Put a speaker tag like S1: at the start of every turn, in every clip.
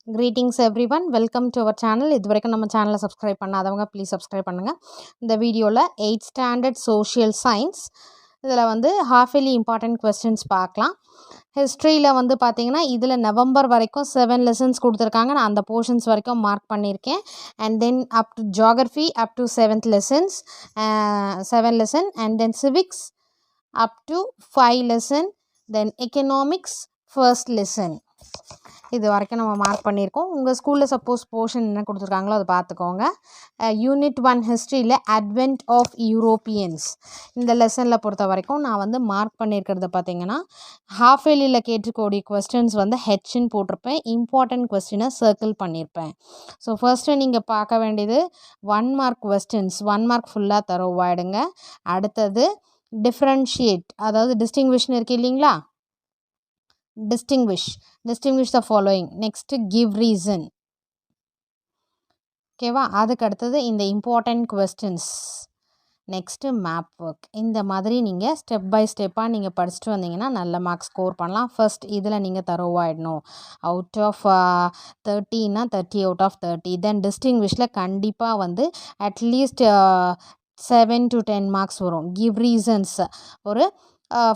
S1: Greetings everyone, welcome to our channel. இதுவரைக்கும் நம்ம சேனலை சப்ஸ்கிரைப் பண்ணாதவங்க ப்ளீஸ் சப்ஸ்கிரைப் பண்ணுங்கள். இந்த வீடியோவில் 8th ஸ்டாண்டர்ட் சோஷியல் சயின்ஸ் இதில் வந்து half yearly இம்பார்ட்டன்ட் கொஸ்டின்ஸ் பார்க்கலாம். ஹிஸ்ட்ரியில் வந்து பார்த்திங்கன்னா இதில் நவம்பர் வரைக்கும் 7 லெசன்ஸ் கொடுத்துருக்காங்க. நான் அந்த போர்ஷன்ஸ் வரைக்கும் மார்க் பண்ணியிருக்கேன். And then up to geography up to 7th lessons 7 lesson and then civics up to 5 lesson then economics first lesson இது வரைக்கும் நம்ம மார்க் பண்ணியிருக்கோம். உங்கள் ஸ்கூலில் சப்போஸ் போர்ஷன் என்ன கொடுத்துருக்காங்களோ அதை பார்த்துக்கோங்க. யூனிட் 1 ஹிஸ்ட்ரியில் அட்வென்ட் ஆஃப் யூரோப்பியன்ஸ் இந்த லெசனில் பொறுத்த வரைக்கும் நான் வந்து மார்க் பண்ணியிருக்கிறது பார்த்திங்கன்னா ஹாஃப் இயர்லியில் கேட்டுக்கூடிய கொஸ்டின்ஸ் வந்து ஹெச்ன்னு போட்டிருப்பேன். இம்பார்ட்டன்ட் கொஸ்டினை சர்க்கிள் பண்ணியிருப்பேன். ஸோ ஃபர்ஸ்ட்டு நீங்கள் பார்க்க வேண்டியது 1 மார்க் கொஸ்டின்ஸ் 1 மார்க் ஃபுல்லாக தரோவாயிடுங்க. அடுத்தது டிஃப்ரென்ஷியேட், அதாவது டிஸ்டிங்விஷ்னு இருக்குது இல்லைங்களா, distinguish the following. next give reason. ஓகேவா, அதுக்கு அடுத்தது இந்த important questions, next map work. இந்த மாதிரி நீங்கள் ஸ்டெப் பை ஸ்டெப்பாக நீங்கள் படிச்சுட்டு வந்தீங்கன்னா நல்ல மார்க்ஸ் ஸ்கோர் பண்ணலாம். ஃபர்ஸ்ட் இதில் நீங்கள் தரோவாயிடணும். அவுட் ஆஃப் 30னா 30 அவுட் ஆஃப் 30. தென் டிஸ்டிங்விஷில் கண்டிப்பாக வந்து அட்லீஸ்ட் 7 to 10 மார்க்ஸ் வரும். கிவ் ரீசன்ஸ் ஒரு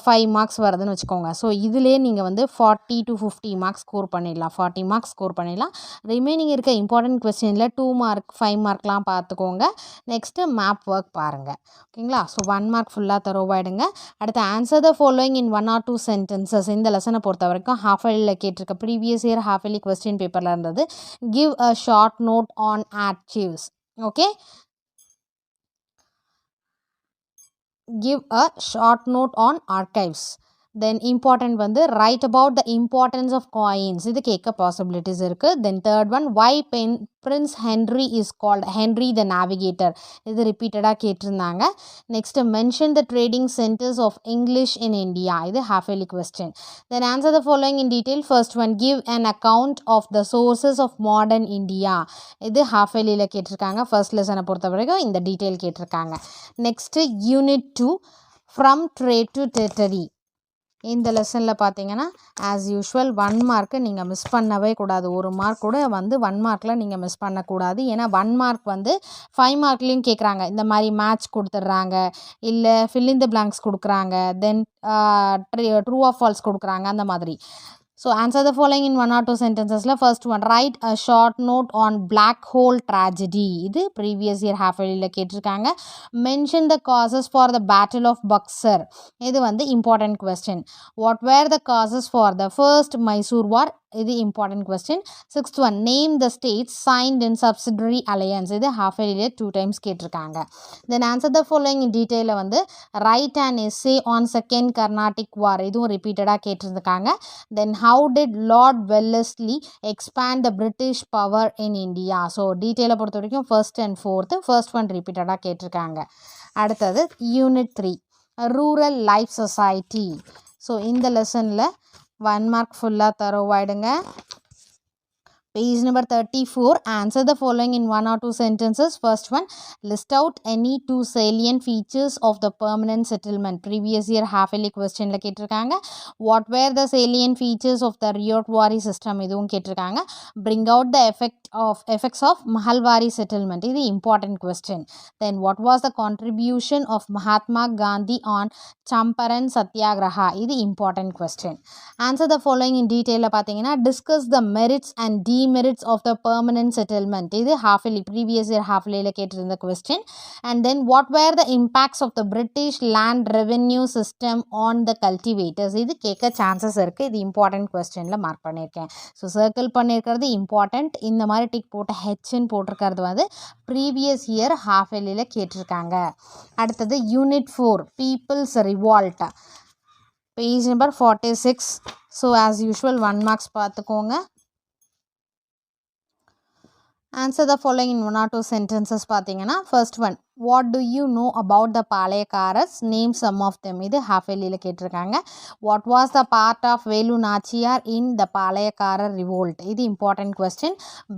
S1: 5 மார்க்ஸ் வருதுன்னு வச்சுக்கோங்க. ஸோ இதிலே நீங்கள் வந்து 40 to 50 மார்க்ஸ் ஸ்கோர் பண்ணிடலாம். 40 மார்க்ஸ் ஸ்கோர் பண்ணிடலாம். ரிமைனிங் இருக்க இம்பார்ட்டன்ட் கொஸ்டினில் 2 மார்க் 5 மார்க்லாம் பார்த்துக்கோங்க. நெக்ஸ்ட்டு மேப் ஒர்க் பாருங்கள். ஓகேங்களா, ஸோ 1 மார்க் ஃபுல்லாக தரோவாயிடுங்க. அடுத்து answer the following in 1 or 2 sentences. இந்த லெசனை பொறுத்த வரைக்கும் ஹாஃப் இயர்லியில் கேட்டிருக்க previous year half yearly question பேப்பரில் இருந்தது. Give a short note on archives. Okay, give a short note on archives. Then important வந்து write about the importance of coins. இது கேட்க possibilities இருக்குது. Then third one, why Prince Henry is called Henry the Navigator. இது ரிப்பீட்டடாக கேட்டிருந்தாங்க. Next, mention the trading centers of English in India. இது half yearly question. Then answer the following in detail. First one, give an account of the sources of modern India. இது half yearlyல கேட்டிருக்காங்க. First லெசனை பொறுத்த வரைக்கும் இந்த detail கேட்டிருக்காங்க. Next unit 2 from trade to territory. இந்த லெசனில் பார்த்தீங்கன்னா ஆஸ் யூஷுவல் 1 மார்க்கு நீங்கள் மிஸ் பண்ணவே கூடாது. ஒரு மார்க் கூட வந்து 1 மார்க்கில் நீங்கள் மிஸ் பண்ணக்கூடாது. ஏன்னா 1 மார்க் வந்து 5 மார்க்லேயும் கேட்குறாங்க. இந்த மாதிரி மேட்ச் கொடுத்துட்றாங்க, இல்லை fill in the blanks கொடுக்குறாங்க, தென் ட்ரூ ஆர் ஃபால்ஸ் கொடுக்குறாங்க, அந்த மாதிரி. So answer the following in 1 or 2 sentences. First one, write a short note on black hole tragedy. இது previous year half yearly கேட்டிருக்காங்க. Mention the causes for the battle of Buxar. இது வந்து important question. What were the causes for the first Mysore war? இது important question. Sixth one, name the states signed in subsidiary alliance. இது half yearly 2 times கேட்டிருக்காங்க. Then answer the following in detail வந்து write an essay on second Carnatic war. இதுவும் ரிப்பீட்டடாக கேட்டிருக்காங்க. Then how did Lord Wellesley expand the British power in India? So டீட்டெயிலை பொறுத்த வரைக்கும் first and fourth, first one ரிப்பீட்டடாக கேட்டிருக்காங்க. அடுத்தது unit 3 rural life society. So இந்த லெசனில் 1 மார்க் ஃபுல்லாக தரோவாயிடுங்க. Page number 34, answer the following in 1 or 2 sentences. First one, list out any 2 salient features of the permanent settlement. Previous year half yearly question la கேட்டிருக்காங்க. What were the salient features of the Ryotwari system? இதுவும் கேட்டிருக்காங்க. Bring out the effects of Mahalwari settlement. இது important question. Then what was the contribution of Mahatma Gandhi on Champaran Satyagraha? இது important question. Answer the following in detail பார்த்தீங்கன்னா discuss the merits and demerits of the permanent settlement. இது half yearly previous year half yearly கேட்டிருந்த question. And then what were the impacts of the British land revenue system on the cultivators? இது கேட்க chances இருக்குது. இது important questionல mark பண்ணியிருக்கேன். So circle பண்ணியிருக்கிறது important. இந்த மாதிரி டிக் போட்ட ஹெச்ன்னு போட்டிருக்கிறது வந்து ப்ரீவியஸ் இயர் half yearly கேட்டிருக்காங்க. அடுத்தது unit 4 peoples revolt, page number 46. So as usual 1 marks பார்த்துக்கோங்க. Answer the following in 1 or 2 sentences பார்த்தீங்கன்னா first one, What do you know about the Palayakaras? Name some of them. இது half yearly கேட்டிருக்காங்க. What was the part of Velu Nachiyar in the Palayakara revolt? இது important question.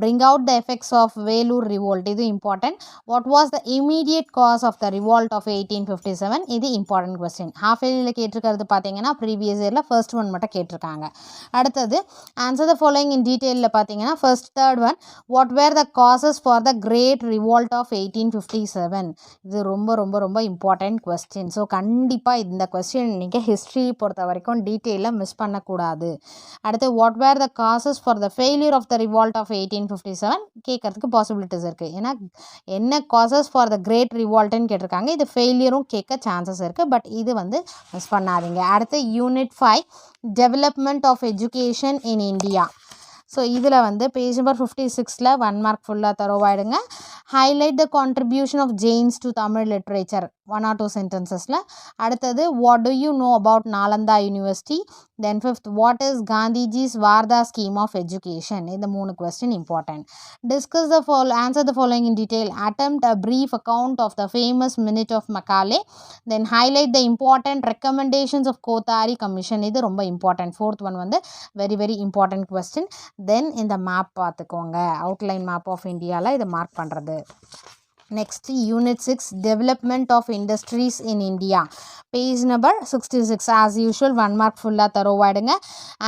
S1: Bring out the effects of Velur revolt. இது important. What was the immediate cause of the revolt of 1857? இது important question. half yearly கேட்டிருக்கிறது பார்த்தீங்கன்னா previous yearல first one மட்டும் கேட்டிருக்காங்க. அடுத்தது answer the following in detail பார்த்தீங்கன்னா first third one, what were the causes for the great revolt of 1857? இது ரொம்ப ரொம்ப ரொம்ப இம்பார்ட்டண்ட் கொஸ்டின். ஸோ கண்டிப்பாக இந்த கொஸ்டின் நீங்கள் ஹிஸ்ட்ரி பொறுத்த வரைக்கும் டீட்டெயிலாக மிஸ் பண்ணக்கூடாது. அடுத்து what were the causes for the failure of the revolt of 1857 கேட்கறதுக்கு பாசிபிலிட்டிஸ் இருக்குது. ஏன்னா என்ன காசஸ் ஃபார் த கிரேட் ரிவால்ட்டுன்னு கேட்டிருக்காங்க. இது ஃபெயிலியரும் கேட்க சான்சஸ் இருக்குது. பட் இது மிஸ் பண்ணாதீங்க. அடுத்து unit 5 development of education in India. So இதில் பேஜ் நம்பர் 56ல் 1 மார்க் ஃபுல்லாக தரோவாயிடுங்க. Highlight the contribution of Jains to Tamil literature 1 or 2 சென்டென்சஸில். அடுத்தது what do you know about Nalanda university. Then 5th what is Gandhiji's Wardha scheme of education. இந்த 3 question important. Discuss the answer the following in detail. Attempt a brief account of the famous minute of மக்காலே. Then highlight the important recommendations of Kothari commission. இது ரொம்ப important. 4th one very very important question. Then இந்த map பார்த்துக்கோங்க. Outline map of இந்தியாவில் இதை mark பண்ணுறது. Next unit 6 development of industries in India. Page number 66 as usual 1 mark ஃபுல்லாக தரோவாயிடுங்க.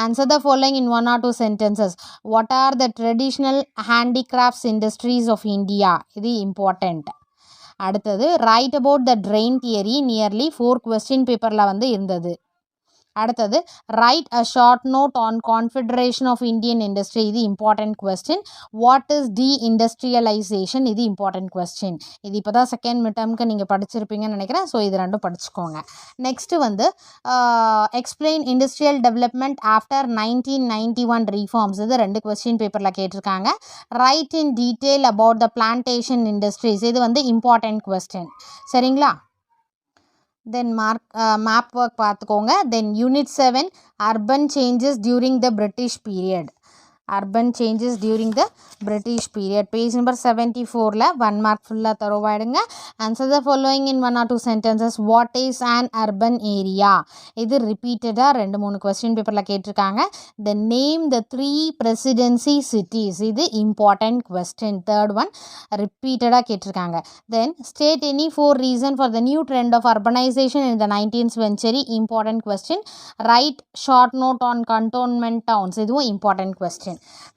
S1: Answer the following in 1 or 2 sentences. What are the traditional handicrafts industries of India. இது important. அடுத்தது write about the drain theory. Nearly 4 question பேப்பரில் இருந்தது. அடுத்தது write a short note on confederation of Indian industry. இது important question. What is deindustrialisation. இது important question. இது இப்போ தான் செகண்ட் மிட் டர்முக்கு நீங்கள் படிச்சிருப்பீங்கன்னு நினைக்கிறேன். ஸோ இது ரெண்டும் படிச்சுக்கோங்க. Next explain industrial development after 1991 reforms. இது 2 கொஸ்டின் பேப்பரில் கேட்டிருக்காங்க. Right in detail about the plantation industries. இது இம்பார்ட்டன்ட் கொஸ்டின். சரிங்களா? தென் மேப் ஒர்க் பார்த்துக்கோங்க. தென் unit 7 urban changes during the British period. urban changes during the British period. Page number 74ல 1 mark ஃபுல்லாக தரோவாயிடுங்க. Answer the following in 1 or 2 sentences. What is an urban area? இது ரிப்பீட்டடாக 2-3 question பேப்பரில் கேட்டிருக்காங்க. The name the 3 presidency cities. இது important question. Third one ரிப்பீட்டடாக கேட்டிருக்காங்க. Then state any 4 reason for the new trend of urbanization in the 19th century. Important question. Write short note on cantonment towns. இதுவும் important question.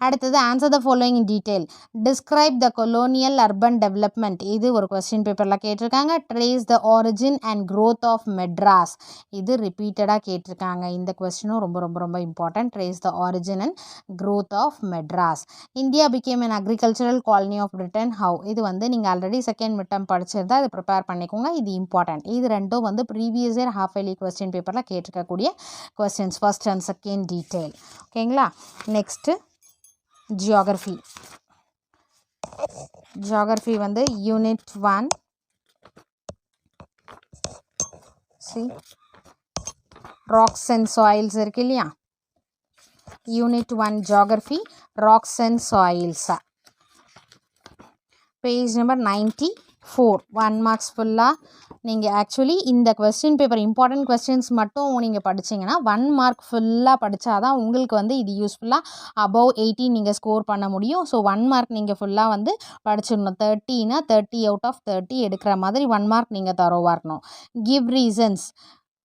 S1: அடுத்தது answer the following in detail. Describe the colonial urban development. இது ஒரு question paperல கேட்டிருக்காங்க. Trace the origin and growth of Madras. இது ரிப்பீட்டடாக கேட்டிருக்காங்க. இந்த கொஸ்டினும் ரொம்ப ரொம்ப ரொம்ப important. Trace the origin and growth of Madras. India became an agricultural colony of Britain. How? இது நீங்கள் ஆல்ரெடி செகண்ட் மிட் டர்ம் படிச்சிருந்தா இது ப்ரிப்பேர் பண்ணிக்கோங்க. இது இம்பார்ட்டன்ட். இது ரெண்டும் previous year half yearly question பேப்பரில் கேட்டிருக்கக்கூடிய questions first and second detail. ஓகேங்களா? Next geography. Geography unit 1. See, rocks and soils இருக்கு இல்லையா? Unit 1 geography, rocks and soils. Page number 94. 1 marks ஃபுல்லாக நீங்கள் ஆக்சுவலி இந்த கொஸ்டின் பேப்பர் இம்பார்ட்டன்ட் கொஸ்டின்ஸ் மட்டும் நீங்கள் படிச்சிங்கன்னா 1 mark ஃபுல்லாக படித்தாதான் உங்களுக்கு இது யூஸ்ஃபுல்லாக அபவ் 80 நீங்கள் ஸ்கோர் பண்ண முடியும். ஸோ 1 mark நீங்கள் ஃபுல்லாக படிச்சிடணும். 30னா 30 out of 30 எடுக்கிற மாதிரி 1 mark நீங்கள் தரோவாக இருக்கணும். Give reasons.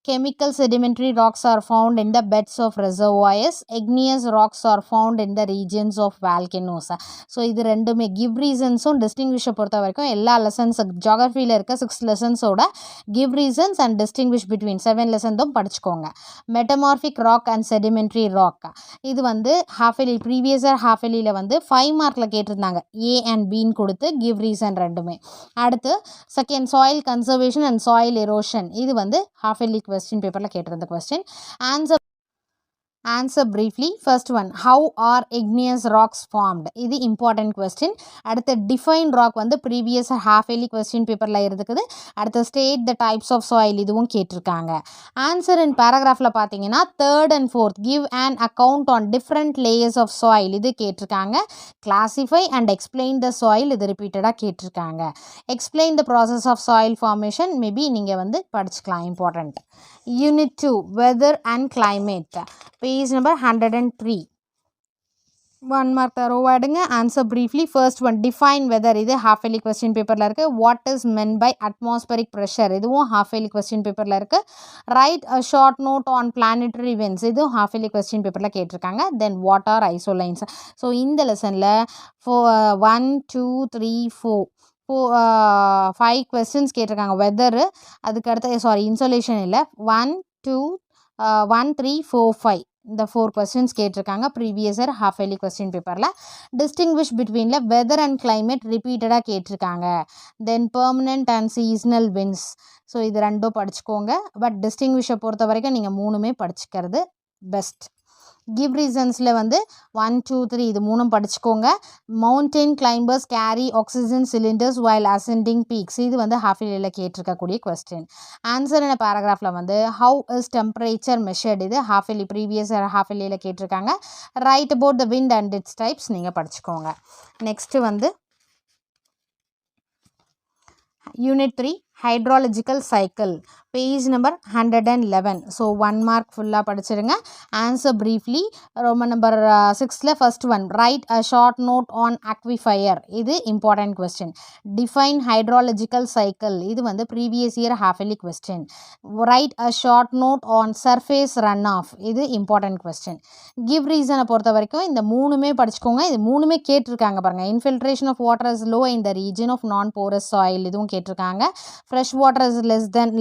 S1: Chemical sedimentary rocks are found in the beds of reservoirs. Igneous rocks are found in the regions of volcanoes. So இது ரெண்டுமே கிவ் ரீசன்ஸும் டிஸ்டிங்விஷை பொறுத்த வரைக்கும் எல்லா லெசன்ஸ் ஜியாகிரஃபியில் இருக்க 6 லெசன்ஸோட give reasons and distinguish between 7 லெசன்ஸும் படிச்சுக்கோங்க. Metamorphic rock and sedimentary rock. இது half yearly previous year half இயர்லியில் 5 மார்க்கில் கேட்டிருந்தாங்க. ஏ அண்ட் பின்னு கொடுத்து கிவ் ரீசன் ரெண்டுமே. அடுத்து second soil conservation and soil erosion. இது ஹாஃப் இயர்லி question paperல கேட்டிருந்த question. Answer Answer briefly. First one, how are igneous rocks formed? இது important question. அடுத்து define rock வந்து previous half yearly question paperல இருக்குது. அடுத்து state the types of soil இதுவும் கேட்டிருக்காங்க. Answer in paragraphல பார்த்தீங்கன்னா third and fourth give an account on different layers of soil இது கேட்டிருக்காங்க. Classify and explain the soil இது repeatedா கேட்டிருக்காங்க. Explain the process of soil formation maybe நீங்க வந்து படிச்சுக்கலாம் important. Unit 2 weather and climate. Page number 103. 1 mark தரோவா எடுங்க. Answer briefly. First one, define weather. இது half yearly question paperல இருக்கு. What is meant by atmospheric pressure? இதுவும் half yearly question paperல இருக்கு. Write a short note on planetary winds. இதுவும் half yearly question paperல கேட்டிருக்காங்க. Then what are isolines? So இந்த லெசன்ல 1 2 3 4 5 questions கேட்டிருக்காங்க. Weather, அதுக்கு அடுத்த சாரி இன்சோலேஷன் இல்லை, 1 2 1 3 4 5 இந்த 4 questions கேட்டிருக்காங்க previous year half yearly question பேப்பரில். டிஸ்டிங்விஷ் பிட்வீனில் வெதர் அண்ட் climate ரிப்பீட்டடாக கேட்டிருக்காங்க. Then permanent and seasonal winds. So இது ரெண்டும் படிச்சுக்கோங்க. பட் டிஸ்டிங்விஷை பொறுத்த வரைக்கும் நீங்கள் மூணுமே படிச்சுக்கிறது பெஸ்ட். கிவ் ரீசன்ஸில் வந்து 1 2 3 இது மூணும் படிச்சுக்கோங்க. Mountain climbers carry oxygen cylinders while ascending peaks இது வந்து ஹாஃப் இயர்லியில் கேட்டிருக்கக்கூடிய கொஸ்டின். ஆன்சர் என்ன பேராகிராஃபில் வந்து ஹவு இஸ் டெம்பரேச்சர் மெஷர்ட் இது ஹாஃப் இயர்லி ப்ரீவியஸ் ஹாஃப் இயர்லியில் கேட்டிருக்காங்க. Right about the wind and it's types நீங்கள் படிச்சுக்கோங்க. நெக்ஸ்ட்டு வந்து unit 3 hydrological cycle, page number 111. So 1 mark ஃபுல்லாக படிச்சிருங்க. Answer briefly. Roman number 6ல first one, write a short note on aquifer. இது important question. Define hydrological cycle. இது வந்து previous year half yearly question. Write a short note on surface runoff. இது important question. Give reason பொறுத்த வரைக்கும் இந்த மூணுமே படிச்சுக்கோங்க. இது மூணுமே கேட்டிருக்காங்க பாருங்க. Infiltration of water is low in the region of non-porous soil. இதுவும் கேட்டிருக்காங்க. Fresh water is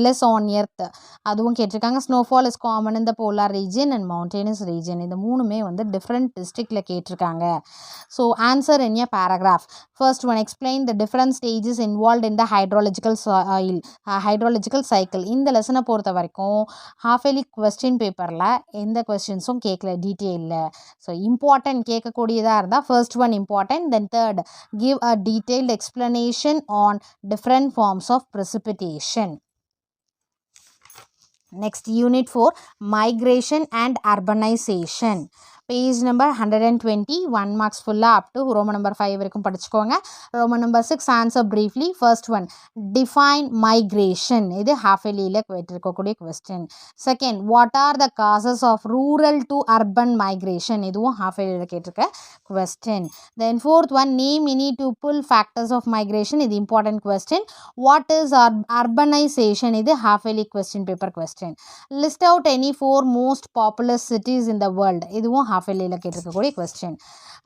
S1: less on earth. அதுவும் கேட்டிருக்காங்க. Snowfall is common in the polar region and mountainous region. இந்த மூணுமே வந்து different districtல கேட்டிருக்காங்க. So answer in a paragraph. First one, explain the different stages involved in the hydrological cycle. இந்த லெசனை பொறுத்த வரைக்கும் half yearly question paperல எந்த questionஸும் கேட்கல டீட்டெயிலில். ஸோ இம்பார்ட்டன்ட் கேட்கக்கூடியதாக இருந்தால் first one important, then third give a detailed explanation on different forms of precipitation. Next, unit 4, migration and urbanization. Page number 120, 1 marks full up to Roman number 5 வரைக்கும் படிச்சுக்கோங்க. Roman number 6, answer briefly. First one, define migration. இது half yearly கேட்டிருக்கக்கூடிய question. Second, what are the causes of rural to urban migration? இதுவும் half yearly கேட்டிருக்க question. Then fourth one, name any two pull factors of migration. இது important question. What is urbanization? இது half yearly question paper question. List out any 4 most populous cities in the world. இதுவும் half yearly கேட்டிருக்கக்கூடிய question.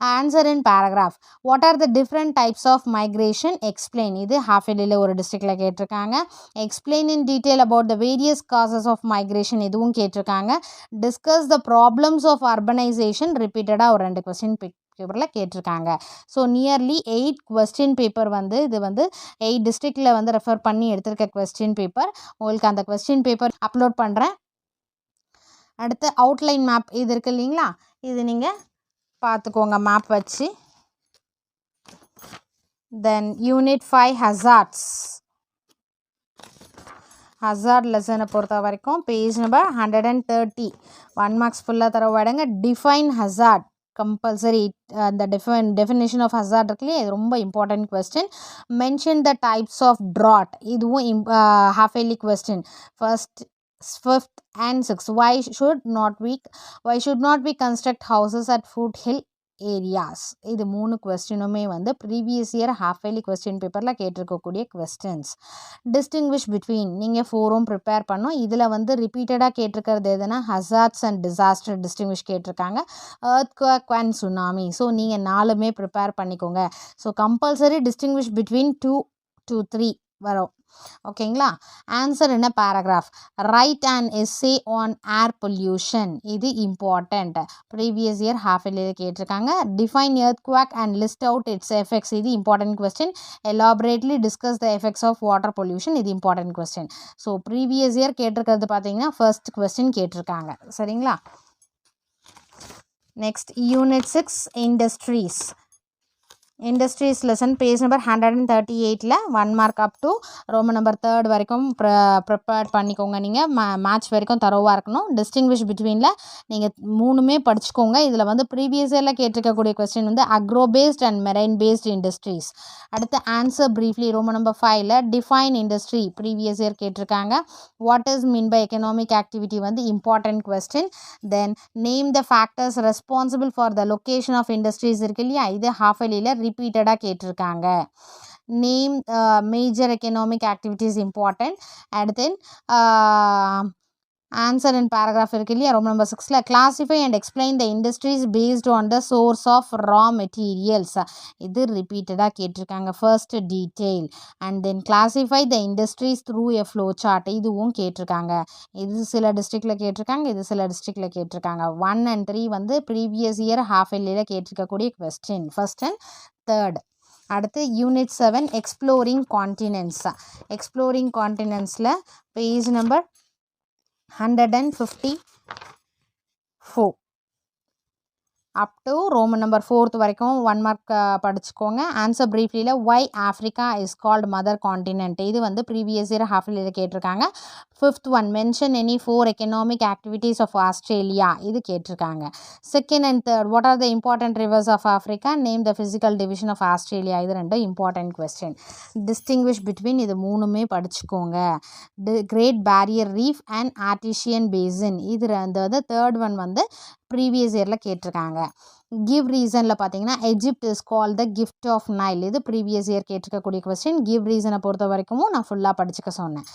S1: Answer in paragraph. What are the different types of migration? Explain. இது half yearly ஒரு districtல கேட்டிருக்காங்க. Explain in detail about the various causes of migration. இதுவும் கேட்டிருக்காங்க. Discuss the problems of urbanization. ரிப்பீட்டடாக ஒரு 2 question பேப்பரில் கேட்டிருக்காங்க. So nearly 8 question paper வந்து இது வந்து 8 டிஸ்ட்ரிக்டில் வந்து ரெஃபர் பண்ணி எடுத்திருக்க கொஸ்டின் பேப்பர். உங்களுக்கு அந்த கொஸ்டின் பேப்பர் அப்லோட் பண்ணுறேன். அடுத்து அவுட்லைன் மேப் இது இருக்குது இல்லைங்களா, இது நீங்கள் பார்த்துக்கோங்க மேப் வச்சு. தென் யூனிட் 5 ஹசார்ட் லெசனை பொறுத்த வரைக்கும் பேஜ் நம்பர் 130, 1 marks ஃபுல்லாக தரவாடுங்க. Define hazard compulsory. அந்த டெஃபினேஷன் ஆஃப் ஹசார்ட் இருக்குல்லையே, இது ரொம்ப important question. Mention the types of drought. இதுவும் half yearly question. First 5th and 6th, why should not we construct houses at foothill areas? இது 3 கொஸ்டினுமே வந்து previous year half yearly question பேப்பரில் கேட்டிருக்கக்கூடிய questions. Distinguish between நீங்கள் 4ம் prepare பண்ணோம். இதில் வந்து ரிப்பீட்டடாக கேட்டிருக்கிறது எதுனா ஹசார்ட்ஸ் அண்ட் டிசாஸ்டர் டிஸ்டிங்விஷ் கேட்டிருக்காங்க. Earthquake and tsunami. ஸோ நீங்கள் 4மே ப்ரிப்பேர் பண்ணிக்கோங்க. So compulsory distinguish between 2 to 3 வரும். ஓகேங்களா. ஆன்சர் என்ன paragraph. Write and essay on air pollution. இது இம்பார்ட்டண்ட். ப்ரீவியஸ் இயர் ஹாஃப் இயர்லியில் கேட்டிருக்காங்க. Define earthquake and list out its effects. இது important question. Elaborately discuss the effects of water pollution. இது important question. So previous year கேட்டிருக்கிறது பார்த்தீங்கன்னா first question கேட்டிருக்காங்க. சரிங்களா. Next, Unit 6, Industries. Industries lesson page number 138 ல 1 mark up to Roman number 3rd வரைக்கும் prepare பண்ணிக்கோங்க. நீங்கள் மேட்ச் வரைக்கும் தரோவாக இருக்கணும். டிஸ்டிங்விஷ் பிட்வீனில் நீங்கள் மூணுமே படிச்சுக்கோங்க. இதில் வந்து ப்ரீவியஸ் இயரில் கேட்டிருக்கக்கூடிய கொஸ்டின் வந்து agro based and marine based industries. அடுத்து ஆன்சர் ப்ரீஃப்லி ரோமன் நம்பர் 5ல டிஃபைன் இண்டஸ்ட்ரி ப்ரீவியஸ் இயர் கேட்டிருக்காங்க. What is mean by economic activity வந்து important question. Then name the factors responsible for the location of industries இருக்கு இல்லையா, இது half இயர்லியில் ரிப்பீட்டடாக கேட்டிருக்காங்க. Name major economic activities important. And then answer in paragraph இருக்கு இல்லையா, ரோமன் நம்பர் 6ல classify and explain the industries paste on the source of raw materials, இது ரிப்பீட்டடாக கேட்டிருக்காங்க. First detail. And then classify the industries through a flow chart, இதுவும் கேட்டிருக்காங்க. இது சில டிஸ்ட்ரிக்டில் கேட்டிருக்காங்க, இது சில டிஸ்ட்ரிக்டில் கேட்டிருக்காங்க. 1 and 3 வந்து ப்ரீவியஸ் இயர் ஹாஃப் இயர்லியில் கேட்டிருக்கக்கூடிய கொஸ்டின், ஃபர்ஸ்ட் அண்ட் தேர்ட். அடுத்து யூனிட் 7 எக்ஸ்ப்ளோரிங் கான்டினென்ட்ஸ். எக்ஸ்ப்ளோரிங் கான்டினென்ட்ஸில் page number 154 up to Roman number 4th வரைக்கும் 1 mark படிச்சுக்கோங்க. ஆன்சர் ப்ரீஃப்லியில் why Africa is called mother continent, இது வந்து ப்ரீவியஸ் இயர் ஹாஃப் இயரில் கேட்டிருக்காங்க. 5th one mention any 4 economic activities of Australia, இது கேட்டிருக்காங்க. Second and third what are the important rivers of Africa, name the physical division of Australia, இது ரெண்டும் important question. Distinguish between இது மூணுமே படிச்சுக்கோங்க. Great barrier reef and artesian basin, இது வந்து third one வந்து ப்ரீவியஸ் இயரில் கேட்டிருக்காங்க. கிவ் ரீசனில் பார்த்தீங்கன்னா Egypt is call the gift of Nile, இது ப்ரீவியஸ் இயர் கேட்டிருக்கக்கூடிய கொஸ்டின். கிவ் ரீசனை பொறுத்த வரைக்கும் நான் ஃபுல்லாக படிச்சுக்க சொன்னேன்.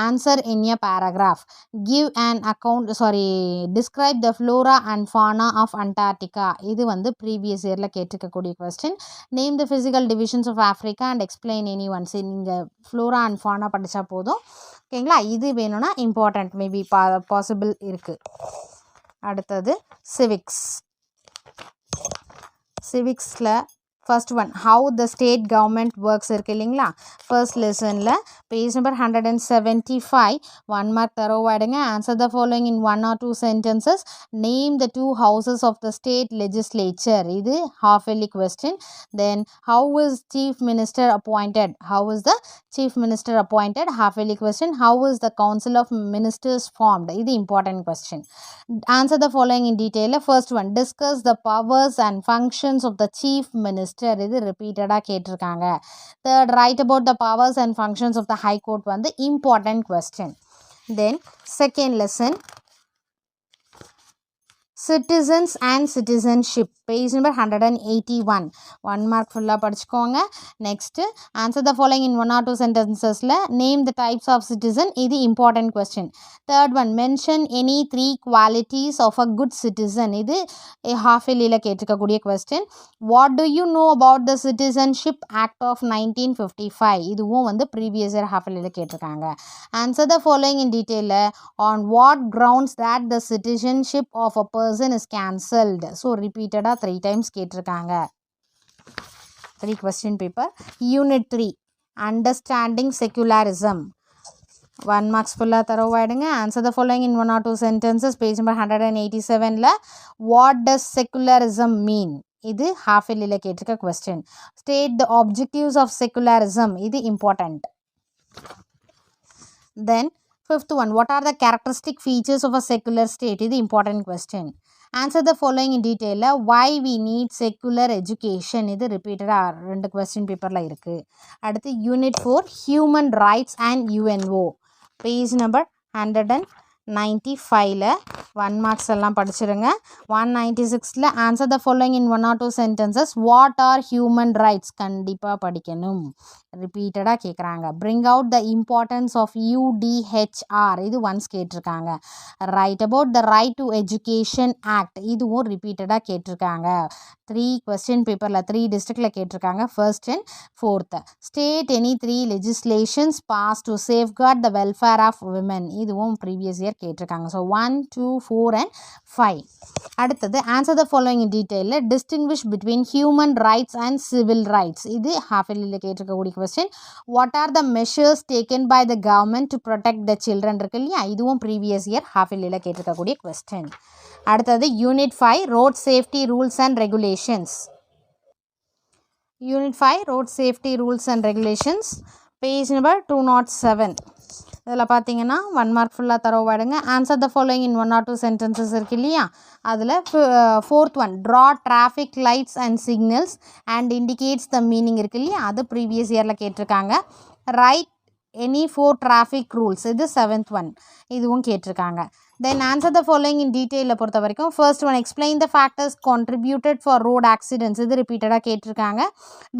S1: Answer in a paragraph. Give and account describe the flora and fauna of Antarctica, இது வந்து ப்ரீவியஸ் இயரில் கேட்டிருக்கக்கூடிய question. Name the physical divisions of Africa and explain any ones, நீங்கள் ஃப்ளோரா அண்ட் ஃபானா படித்தா போதும். ஓகேங்களா, இது வேணும்னா இம்பார்ட்டன்ட் மேபி பாசிபிள் இருக்குது. அடுத்தது சிவிக்ஸ். சிவிக்ஸில் first one how the state government works இருக்குது இல்லைங்களா, ஃபர்ஸ்ட் லெசனில் பேஜ் நம்பர் 175 1 mark தரோவாயிடுங்க. Answer the following in 1 or 2 sentences. நேம் த 2 houses of the state legislature, இது half yearly question. Then how is chief minister appointed, how is the chief minister appointed, half yearly question. How is the council of ministers formed, இது important question. Answer the following in detail. First one discuss the powers and functions of the chief minister, இது ரிப்பீட்டடாக கேட்டிருக்காங்க. Third write about the powers and functions of the high court வந்து important question. Then second lesson citizens and citizenship, page number 181 1 mark ஃபுல்லாக படிச்சுக்கோங்க. Next answer the following in 1 or 2 sentences-ல name the types of citizen, இது important question. Third one mention any 3 qualities of a good citizen, இது half இயர்லியில் கேட்டிருக்கக்கூடிய question. What do you know about the citizenship act of 1955, இதுவும் வந்து previous year half இயர்லியில் கேட்டிருக்காங்க. Answer the following in detail. On what grounds that the citizenship of a person is cancelled, so repeatedா 3 times கேட்டிருக்காங்க. 3 question paper. Unit 3 understanding secularism, 1 marks ஃபுல்லாக தரோவாயிடுங்க. Answer the following in 1 or 2 sentences. Page number 187ல what does secularism mean, இது half இயர்லியில் கேட்டிருக்க question. State the objectives of secularism, இது important. Then fifth one what are the characteristic features of a secular state, இது important question. Answer the following in detail. Why we need secular education, இது repeatedா 2 question paperல இருக்கு. அடுத்து unit 4 human rights and UNO, page number 195ல 1 marks எல்லாம் படிச்சிருங்க. 196ல answer the following in 1 or 2 sentences. What are human rights, கண்டிப்பாக படிக்கணும், ரிப்பீட்டடாக கேட்குறாங்க. bring out the importance of UDHR, இது once கேட்டிருக்காங்க. write about the right to education act, இதுவும் ரிப்பீட்டடாக கேட்டிருக்காங்க. 3 question பேப்பரில் 3 districtல கேட்டிருக்காங்க, first and fourth. State any 3 legislations passed to safeguard the welfare of women, இதுவும் ப்ரீவியஸ் இயர் கேட்டிருக்காங்க. So 1, 2, 4 and 5. அடுத்தது ஆன்சர் த ஃபாலோயிங் இன் டீட்டெயிலில் distinguish between human rights and civil rights, இது ஹாஃப் இயர்லியில் கேட்டிருக்கக்கூடிய question. What are the measures taken by the government to protect the children இருக்கு இல்லையா, இதுவும் ப்ரீவியஸ் இயர் ஹாஃப் இயர்லியில் கேட்டிருக்கக்கூடிய கொஸ்டின். அடுத்தது unit 5 road safety rules and regulations. Unit 5 road safety rules and regulations, page number 207. இதில் பார்த்தீங்கன்னா 1 mark ஃபுல்லாக தரோவாடுங்க. Answer the following in 1 or 2 sentences இருக்கு இல்லையா, அதில் 4th one draw traffic lights and signals and indicates the meaning இருக்கு இல்லையா, அது ப்ரீவியஸ் இயரில் கேட்டிருக்காங்க. ரைட் எனி 4 டிராஃபிக் ரூல்ஸ், இது 7th ஒன், இதுவும் கேட்டிருக்காங்க. தென் ஆன்சர் த ஃபாலோயிங் இன் டீட்டெயிலில் பொறுத்த வரைக்கும் first one explain the factors contributed for road accidents, இது ரிப்பீட்டடாக கேட்டிருக்காங்க.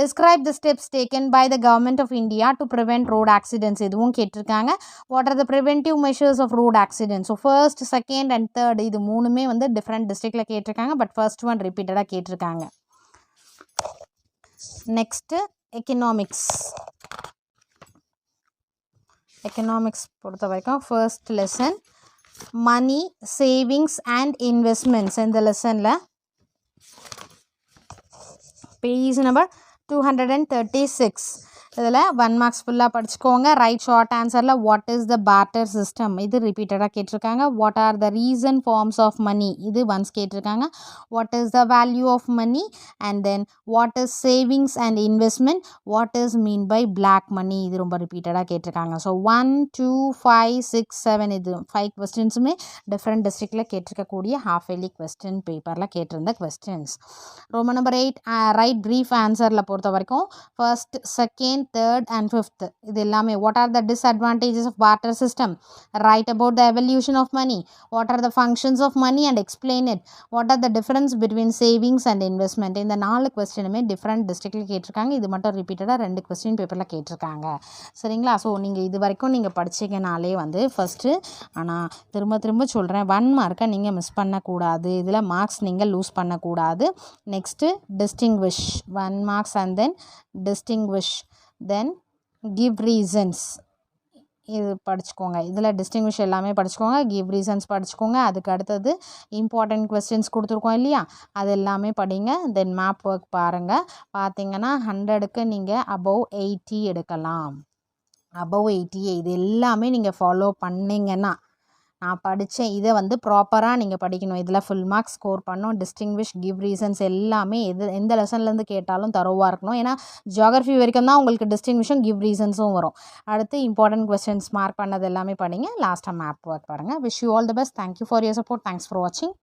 S1: Describe the steps taken by the government of India to prevent road accidents, இதுவும் கேட்டிருக்காங்க. What are the preventive measures of road accidents. So first, second and third இது மூணுமே வந்து different டிஸ்ட்ரிக்டில் கேட்டிருக்காங்க. பட் ஃபர்ஸ்ட் ஒன் ரிப்பீட்டடாக கேட்டிருக்காங்க. Next economics. எக்கனாமிக்ஸ் பொறுத்த வரைக்கும் first lesson money savings and investments. இந்த லெசனில் பேஜ் நம்பர் 236. இதில் 1 மார்க்ஸ் ஃபுல்லாக படிச்சுக்கோங்க. ரைட் ஷார்ட் ஆன்சரில் what is the barter system, இது ரிப்பீட்டடாக கேட்டிருக்காங்க. What are the reason forms of money, இது ஒன்ஸ் கேட்டிருக்காங்க. What is the value of money and then what is savings and investment, what is mean by black money, இது ரொம்ப ரிப்பீட்டடாக கேட்டிருக்காங்க. So 1, 2, 5, 6, 7 இது 5 கொஸ்டின்ஸுமே டிஃப்ரெண்ட் டிஸ்ட்ரிக்டில் கேட்டிருக்கக்கூடிய ஹாஃப் இயர்லி கொஸ்டின் பேப்பரில் கேட்டிருந்த questions. Roman number 8 write brief ஆன்சரில் பொறுத்த வரைக்கும் first, second, third and fifth இது எல்லாமே what are the disadvantages of barter system, write about the evolution of money, what are the functions of money and explain it, what are the difference between savings and investment. இந்த 4 கொஸ்டினுமே different டிஸ்ட்ரிக்டில் கேட்டிருக்காங்க. இது மட்டும் ரிப்பீட்டடாக 2 question பேப்பரில் கேட்டிருக்காங்க. சரிங்களா? So நீங்கள் இது வரைக்கும் நீங்கள் படிச்சிங்கனாலே வந்து ஃபஸ்ட்டு, ஆனால் திரும்ப திரும்ப சொல்கிறேன், 1 மார்க்கை நீங்கள் மிஸ் பண்ணக்கூடாது. இதில் மார்க்ஸ் நீங்கள் லூஸ் பண்ணக்கூடாது. Next distinguish 1 marks and then distinguish, then give reasons இது படிச்சுக்கோங்க. இதில் டிஸ்டிங்விஷ் எல்லாமே படிச்சுக்கோங்க, கிவ் ரீசன்ஸ் படிச்சுக்கோங்க. அதுக்கு அடுத்தது இம்பார்ட்டன்ட் கொஸ்டின்ஸ் கொடுத்துருக்கோம் இல்லையா, அது எல்லாமே படிங்க. தென் மேப் ஒர்க் பாருங்கள். பார்த்தீங்கன்னா 100க்கு நீங்கள் above 80 எடுக்கலாம். above 80 இது எல்லாமே நீங்கள் ஃபாலோ பண்ணிங்கன்னா, நான் படித்தேன் இதை வந்து ப்ராப்பராக நீங்கள் படிக்கணும். இதில் ஃபுல் மார்க்ஸ் ஸ்கோர் பண்ணணும். டிஸ்டிங்விஷ், கிவ் ரீசன்ஸ் எல்லாமே எந்த லெசன்லேருந்து கேட்டாலும் தரோவாக இருக்கணும். ஏன்னா ஜியாகிரஃபி வரைக்கும் தான் உங்களுக்கு டிஸ்டிங்விஷும் கிவ் ரீசன்ஸும் வரும். அடுத்து இம்பார்ட்டன்ட் கொஸ்டின்ஸ் மார்க் பண்ணது எல்லாமே படிங்க. லாஸ்ட்டாக மேப் ஒர்க் பாருங்கள். Wish you all the best. Thank you for your support. Thanks for வாட்சிங்.